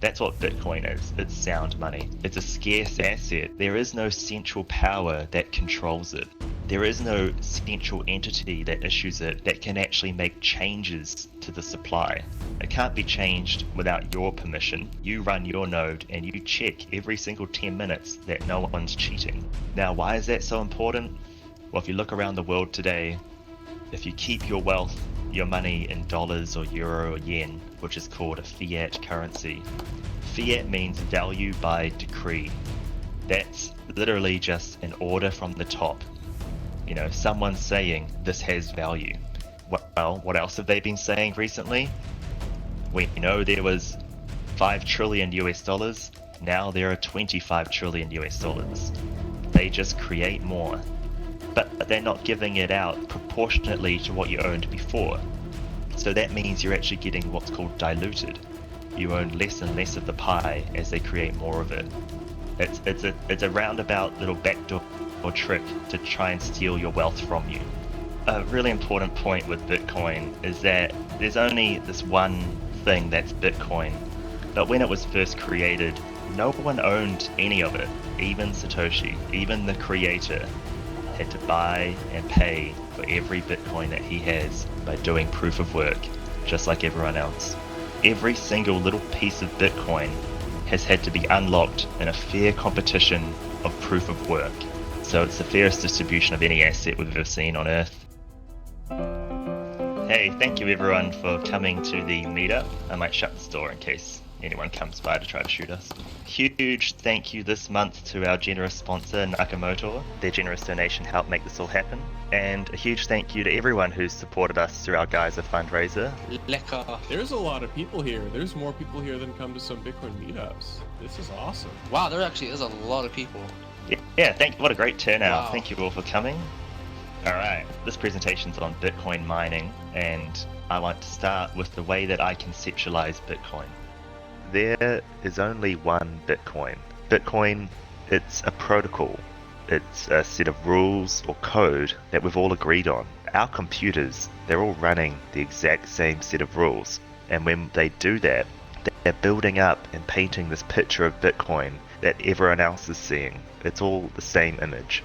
That's what Bitcoin is. It's sound money. It's a scarce asset. There is no central power that controls it. There is no central entity that issues it that can actually make changes to the supply. It can't be changed without your permission. You run your node and you check every single 10 minutes that no one's cheating. Now, why is that so important? Well, if you look around the world today, if you keep your wealth, your money in dollars or euro or yen, which is called a fiat currency. Fiat means value by decree. That's literally just an order from the top. You know, someone saying this has value. Well, what else have they been saying recently? We know there was 5 trillion US dollars. Now there are 25 trillion US dollars. They just create more. But they're not giving it out proportionately to what you owned before. So that means you're actually getting what's called diluted. You own less and less of the pie as they create more of it. It's a roundabout little backdoor or trick to try and steal your wealth from you. A really important point with Bitcoin is that there's only this one thing that's Bitcoin. But when it was first created, no one owned any of it. Even Satoshi, even the creator, had to buy and pay for every Bitcoin that he has by doing proof of work, just like everyone else. Every single little piece of Bitcoin has had to be unlocked in a fair competition of proof of work. So it's the fairest distribution of any asset we've ever seen on Earth. Hey, thank you everyone for coming to the meetup. I might shut this door in case anyone comes by to try to shoot us. Huge thank you this month to our generous sponsor, Nakamotor. Their generous donation helped make this all happen. And a huge thank you to everyone who's supported us through our Geyser fundraiser. Lekker. There's a lot of people here. There's more people here than come to some Bitcoin meetups. This is awesome. Wow, there actually is a lot of people. Yeah, what a great turnout. Wow. Thank you all for coming. Alright, this presentation's on Bitcoin mining, and I want to start with the way that I conceptualize Bitcoin. There is only one Bitcoin. Bitcoin, it's a protocol. It's a set of rules or code that we've all agreed on. Our computers, they're all running the exact same set of rules. And when they do that, they're building up and painting this picture of Bitcoin that everyone else is seeing. It's all the same image.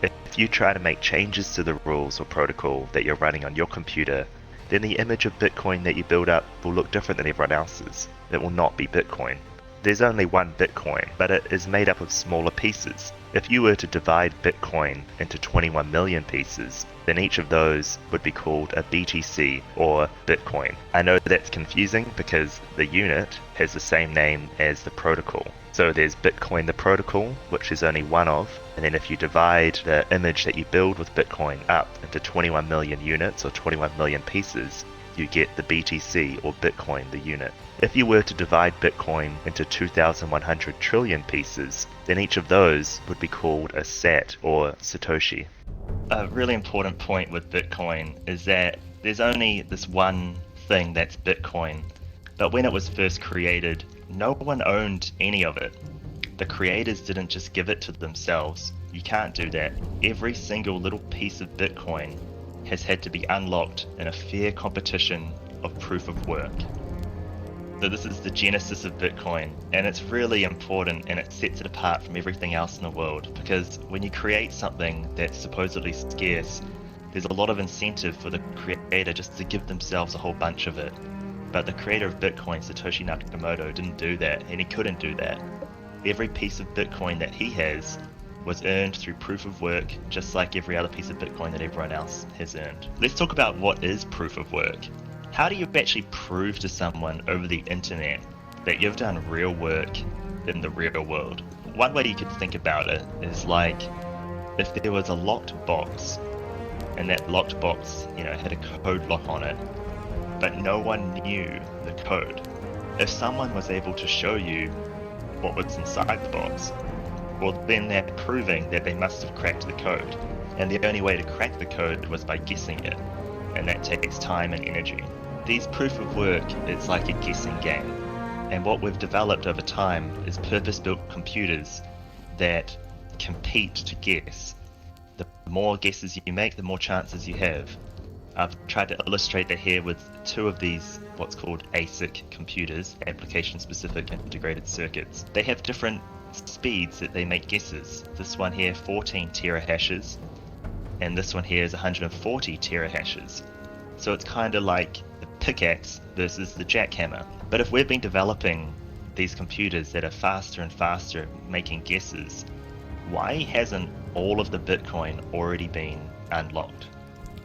If you try to make changes to the rules or protocol that you're running on your computer, then the image of Bitcoin that you build up will look different than everyone else's. It will not be Bitcoin. There's only one Bitcoin, but it is made up of smaller pieces. If you were to divide Bitcoin into 21 million pieces, then each of those would be called a BTC or Bitcoin. I know that's confusing because the unit has the same name as the protocol. So there's Bitcoin the protocol, which is only one of, and then if you divide the image that you build with Bitcoin up into 21 million units or 21 million pieces, you get the BTC or Bitcoin the unit. If you were to divide Bitcoin into 2,100 trillion pieces, then each of those would be called a sat or Satoshi. A really important point with Bitcoin is that there's only this one thing that's Bitcoin, but when it was first created, no one owned any of it. The creators didn't just give it to themselves. You can't do that. Every single little piece of Bitcoin has had to be unlocked in a fair competition of proof of work. So this is the genesis of Bitcoin, and it's really important, and it sets it apart from everything else in the world, because when you create something that's supposedly scarce, there's a lot of incentive for the creator just to give themselves a whole bunch of it. But the creator of Bitcoin, Satoshi Nakamoto, didn't do that, and he couldn't do that. Every piece of Bitcoin that he has was earned through proof of work, just like every other piece of Bitcoin that everyone else has earned. Let's talk about what is proof of work. How do you actually prove to someone over the internet that you've done real work in the real world? One way you could think about it is like if there was a locked box, and that locked box, had a code lock on it, but no one knew the code. If someone was able to show you what was inside the box, well then they're proving that they must have cracked the code. And the only way to crack the code was by guessing it, and that takes time and energy. These proof of work, it's like a guessing game. And what we've developed over time is purpose-built computers that compete to guess. The more guesses you make, the more chances you have. I've tried to illustrate that here with two of these what's called ASIC computers, application-specific integrated circuits. They have different speeds that they make guesses. This one here, 14 terahashes, and this one here is 140 terahashes. So it's kind of like the pickaxe versus the jackhammer. But if we've been developing these computers that are faster and faster at making guesses, why hasn't all of the Bitcoin already been unlocked?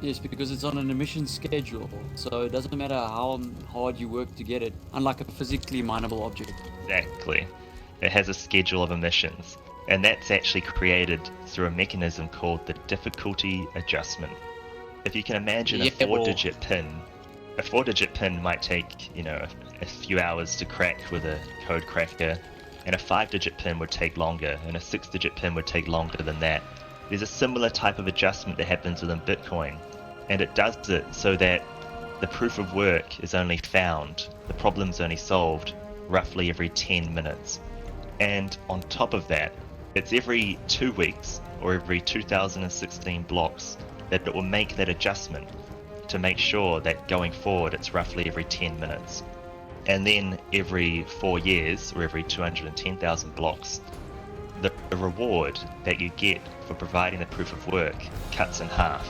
Yes, because it's on an emission schedule, so it doesn't matter how hard you work to get it, unlike a physically mineable object. Exactly. It has a schedule of emissions, and that's actually created through a mechanism called the difficulty adjustment. If you can imagine a four-digit pin might take, a few hours to crack with a code cracker, and a 5-digit pin would take longer, and a 6-digit pin would take longer than that. There's a similar type of adjustment that happens within Bitcoin, and it does it so that the proof of work is only found, the problem's only solved, roughly every 10 minutes. And on top of that, it's every 2 weeks, or every 2016 blocks, that it will make that adjustment to make sure that going forward it's roughly every 10 minutes. And then every 4 years, or every 210,000 blocks, the reward that you get for providing the proof of work cuts in half.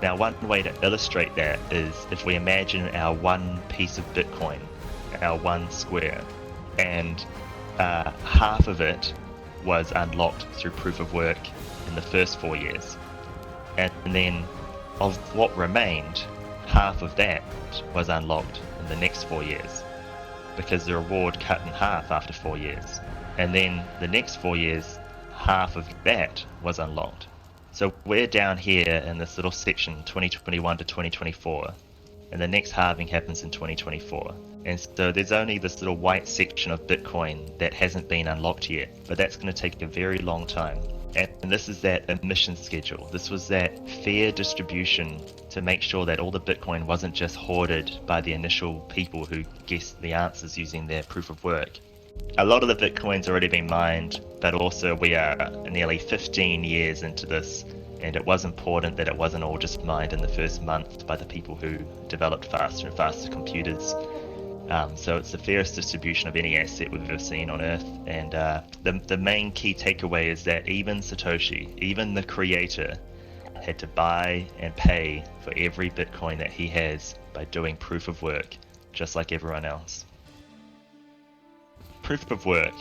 Now, one way to illustrate that is if we imagine our one piece of Bitcoin, our one square, and half of it was unlocked through proof of work in the first 4 years. And then of what remained, half of that was unlocked in the next 4 years, because the reward cut in half after 4 years. And then the next 4 years, half of that was unlocked. So we're down here in this little section, 2021 to 2024, and the next halving happens in 2024. And so there's only this little white section of Bitcoin that hasn't been unlocked yet, but that's going to take a very long time. And this is that emission schedule. This was that fair distribution to make sure that all the Bitcoin wasn't just hoarded by the initial people who guessed the answers using their proof of work. A lot of the Bitcoin's already been mined, but also we are nearly 15 years into this, and it was important that it wasn't all just mined in the first month by the people who developed faster and faster computers. So it's the fairest distribution of any asset we've ever seen on Earth, and the main key takeaway is that even Satoshi, even the creator, had to buy and pay for every Bitcoin that he has by doing proof of work, just like everyone else. Proof of work,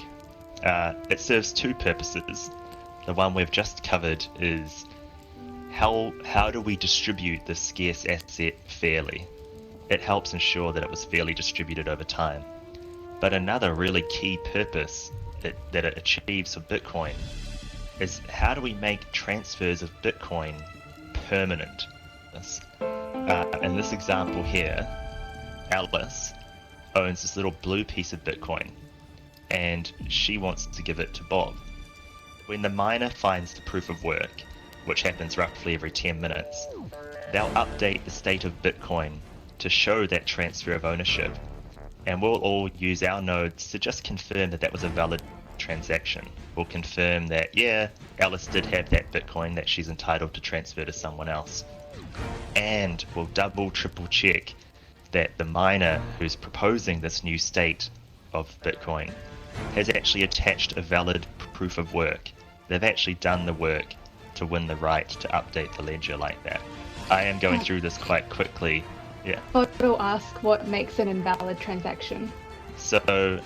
it serves two purposes. The one we've just covered is how do we distribute this scarce asset fairly? It helps ensure that it was fairly distributed over time. But another really key purpose that it achieves for Bitcoin is how do we make transfers of Bitcoin permanent? In this example here, Alice owns this little blue piece of Bitcoin, and she wants to give it to Bob. When the miner finds the proof of work, which happens roughly every 10 minutes, they'll update the state of Bitcoin to show that transfer of ownership, and we'll all use our nodes to just confirm that that was a valid transaction. We'll confirm that, yeah, Alice did have that Bitcoin that she's entitled to transfer to someone else. And we'll double, triple check that the miner who's proposing this new state of Bitcoin has actually attached a valid proof of work. They've actually done the work to win the right to update the ledger like that. I am going through this quite quickly. Yeah. Photo ask what makes an invalid transaction. So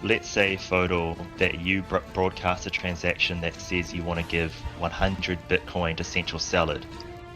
let's say, Photo, that you broadcast a transaction that says you want to give 100 Bitcoin to Central Salad.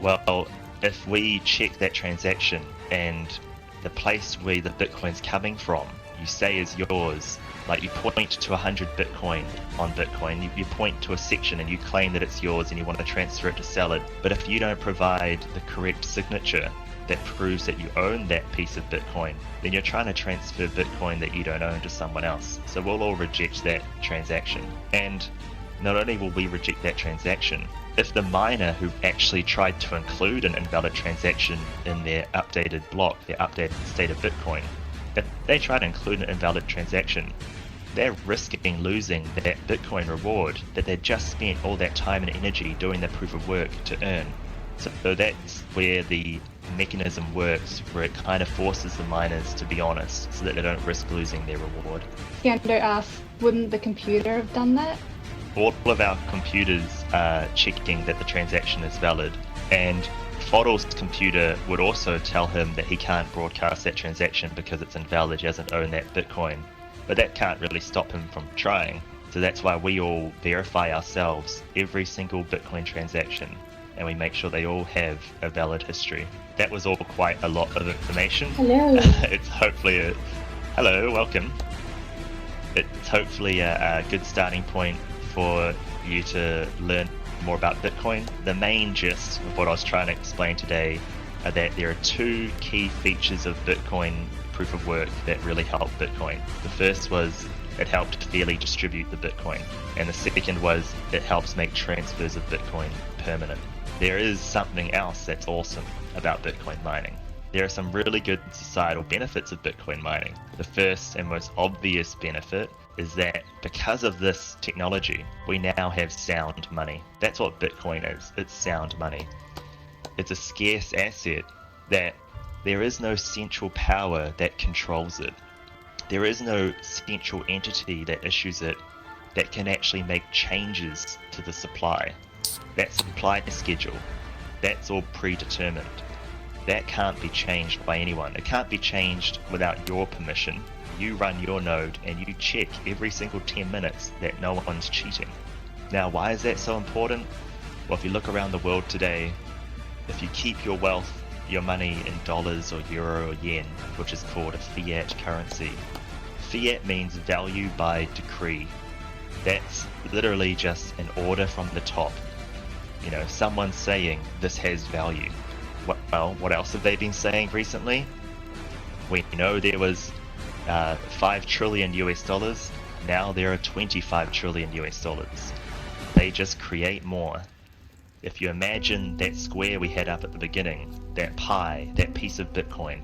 Well, if we check that transaction and the place where the Bitcoin's coming from, you say is yours, like you point to 100 Bitcoin on Bitcoin, you point to a section and you claim that it's yours and you want to transfer it to Salad, but if you don't provide the correct signature that proves that you own that piece of Bitcoin, then you're trying to transfer Bitcoin that you don't own to someone else. So we'll all reject that transaction. And not only will we reject that transaction, if the miner who actually tried to include an invalid transaction in their updated block, their updated state of Bitcoin, if they try to include an invalid transaction, they're risking losing that Bitcoin reward that they just spent all that time and energy doing the proof of work to earn. So that's where the mechanism works where it kind of forces the miners to be honest so that they don't risk losing their reward. Scando asks, wouldn't the computer have done that? All of our computers are checking that the transaction is valid, and Foddle's computer would also tell him that he can't broadcast that transaction because it's invalid, he doesn't own that Bitcoin. But that can't really stop him from trying. So that's why we all verify ourselves every single Bitcoin transaction, and we make sure they all have a valid history. That was all quite a lot of information. Hello. It's hopefully hello, welcome. It's hopefully a good starting point for you to learn more about Bitcoin. The main gist of what I was trying to explain today are that there are two key features of Bitcoin proof of work that really help Bitcoin. The first was it helped fairly distribute the Bitcoin, and the second was it helps make transfers of Bitcoin permanent. There is something else that's awesome about Bitcoin mining. There are some really good societal benefits of Bitcoin mining. The first and most obvious benefit is that because of this technology, we now have sound money. That's what Bitcoin is. It's sound money. It's a scarce asset that there is no central power that controls it. There is no central entity that issues it that can actually make changes to the supply. That supply schedule, that's all predetermined. That can't be changed by anyone. It can't be changed without your permission. You run your node and you check every single 10 minutes that no one's cheating. Now, why is that so important? Well, if you look around the world today, if you keep your wealth, your money in dollars or euro or yen, which is called a fiat currency. Fiat means value by decree. That's literally just an order from the top. You know, someone saying this has value. Well, what else have they been saying recently? We know there was 5 trillion US dollars. Now there are 25 trillion US dollars. They just create more. If you imagine that square we had up at the beginning, that pie, that piece of Bitcoin,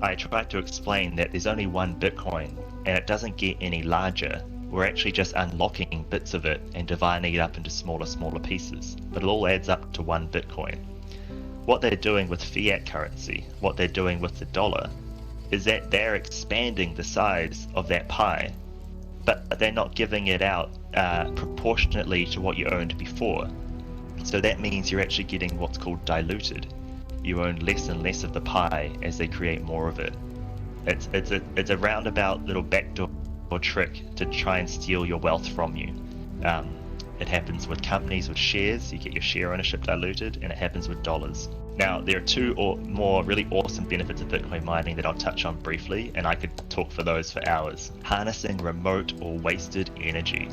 I tried to explain that there's only one Bitcoin and it doesn't get any larger. We're actually just unlocking bits of it and dividing it up into smaller pieces, but it all adds up to one Bitcoin. What they're doing with fiat currency, what they're doing with the dollar, is that they're expanding the size of that pie, but they're not giving it out proportionately to what you owned before. So that means you're actually getting what's called diluted. You own less and less of the pie as they create more of it. It's a roundabout little backdoor trick to try and steal your wealth from you. It happens with companies with shares, you get your share ownership diluted, and it happens with dollars. Now, there are two or more really awesome benefits of Bitcoin mining that I'll touch on briefly, and I could talk for those for hours. Harnessing remote or wasted energy.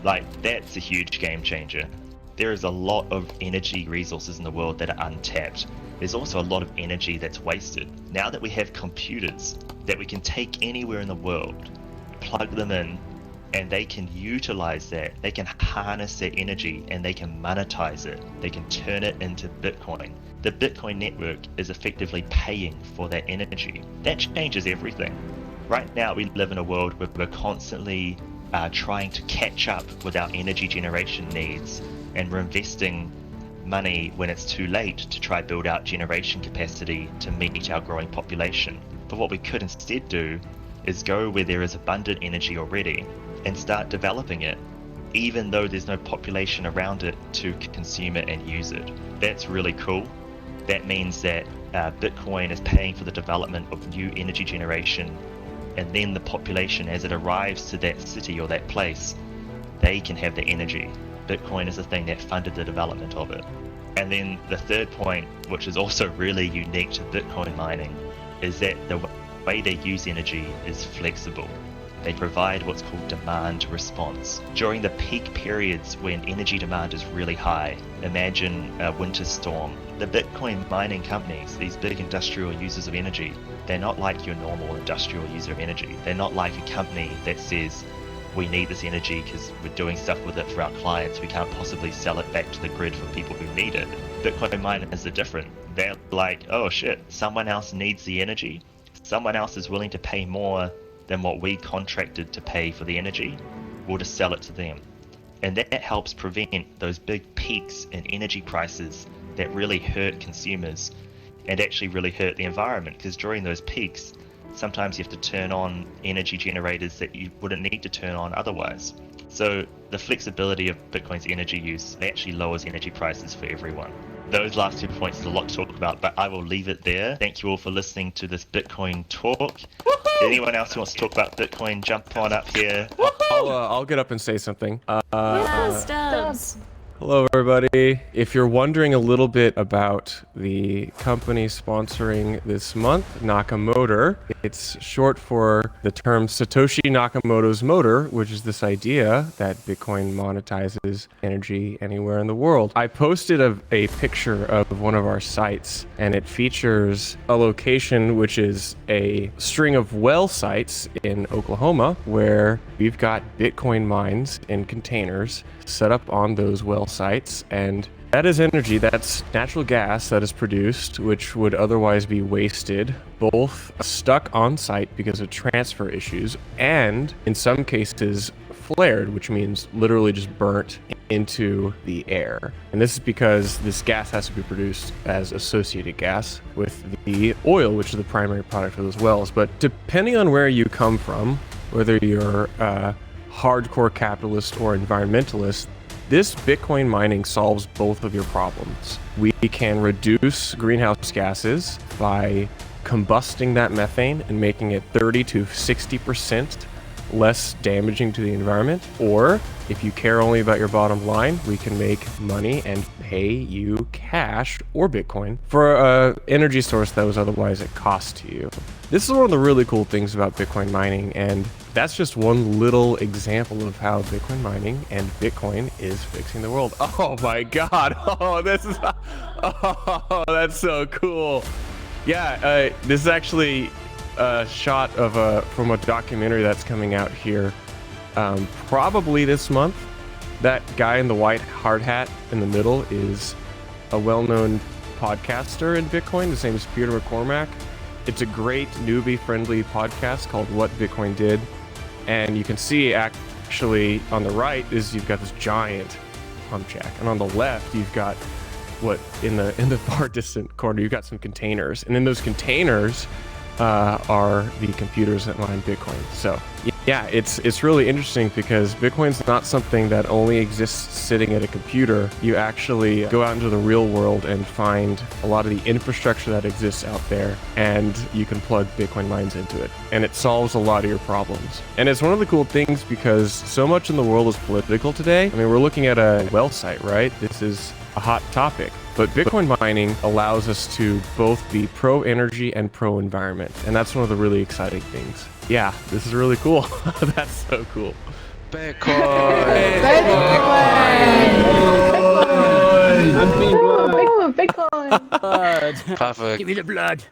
Like, that's a huge game changer. There is a lot of energy resources in the world that are untapped. There's also a lot of energy that's wasted. Now that we have computers that we can take anywhere in the world, plug them in, and they can utilize that, they can harness that energy and they can monetize it. They can turn it into Bitcoin. The Bitcoin network is effectively paying for that energy. That changes everything. Right now we live in a world where we're constantly trying to catch up with our energy generation needs, and we're investing money when it's too late to try build out generation capacity to meet our growing population. But what we could instead do is go where there is abundant energy already and start developing it, even though there's no population around it to consume it and use it. That's really cool. That means that Bitcoin is paying for the development of new energy generation, and then the population, as it arrives to that city or that place, they can have the energy. Bitcoin is the thing that funded the development of it. And then the third point, which is also really unique to Bitcoin mining, is that the way they use energy is flexible. They provide what's called demand response. During the peak periods when energy demand is really high, imagine a winter storm, the Bitcoin mining companies, these big industrial users of energy, they're not like your normal industrial user of energy. They're not like a company that says, we need this energy because we're doing stuff with it for our clients, we can't possibly sell it back to the grid for people who need it. Bitcoin miners are different. They're like, oh shit, someone else needs the energy, someone else is willing to pay more than what we contracted to pay for the energy, we'll just sell it to them. And that helps prevent those big peaks in energy prices that really hurt consumers and actually really hurt the environment, because during those peaks, sometimes you have to turn on energy generators that you wouldn't need to turn on otherwise. So the flexibility of Bitcoin's energy use actually lowers energy prices for everyone. Those last 2 points is a lot to talk about, but I will leave it there. Thank you all for listening to this Bitcoin talk. Anyone else who wants to talk about Bitcoin, jump on up here. I'll get up and say something. Stubbs. Hello, everybody. If you're wondering a little bit about the company sponsoring this month, Nakamotor, it's short for the term Satoshi Nakamoto's motor, which is this idea that Bitcoin monetizes energy anywhere in the world. I posted a picture of one of our sites, and it features a location which is a string of well sites in Oklahoma where we've got Bitcoin mines in containers set up on those well sites, and that is energy, that's natural gas that is produced, which would otherwise be wasted, both stuck on site because of transfer issues, and in some cases flared, which means literally just burnt into the air. And this is because this gas has to be produced as associated gas with the oil, which is the primary product of those wells. But depending on where you come from, whether you're hardcore capitalist or environmentalist, this Bitcoin mining solves both of your problems. We can reduce greenhouse gases by combusting that methane and making it 30 to 60% less damaging to the environment. Or if you care only about your bottom line, we can make money and pay you cash or Bitcoin for an energy source that was otherwise at cost to you. This is one of the really cool things about Bitcoin mining, and that's just one little example of how Bitcoin mining and Bitcoin is fixing the world. Oh my God. Oh, this is, oh, that's so cool. Yeah, this is actually a shot of from a documentary that's coming out here probably this month. That guy in the white hard hat in the middle is a well-known podcaster in Bitcoin. His name is Peter McCormack. It's a great newbie-friendly podcast called What Bitcoin Did. And you can see actually on the right is you've got this giant pump jack, and on the left you've got what in the far distant corner you've got some containers, and in those containers are the computers that mine Bitcoin. So yeah, it's really interesting because Bitcoin's not something that only exists sitting at a computer. You actually go out into the real world and find a lot of the infrastructure that exists out there, and you can plug Bitcoin mines into it, and it solves a lot of your problems. And it's one of the cool things because so much in the world is political today. I mean, we're looking at a well site, right? This is a hot topic. But Bitcoin mining allows us to both be pro-energy and pro-environment. And that's one of the really exciting things. Yeah, this is really cool. That's so cool. Bitcoin! Bitcoin! Perfect. Give me the blood.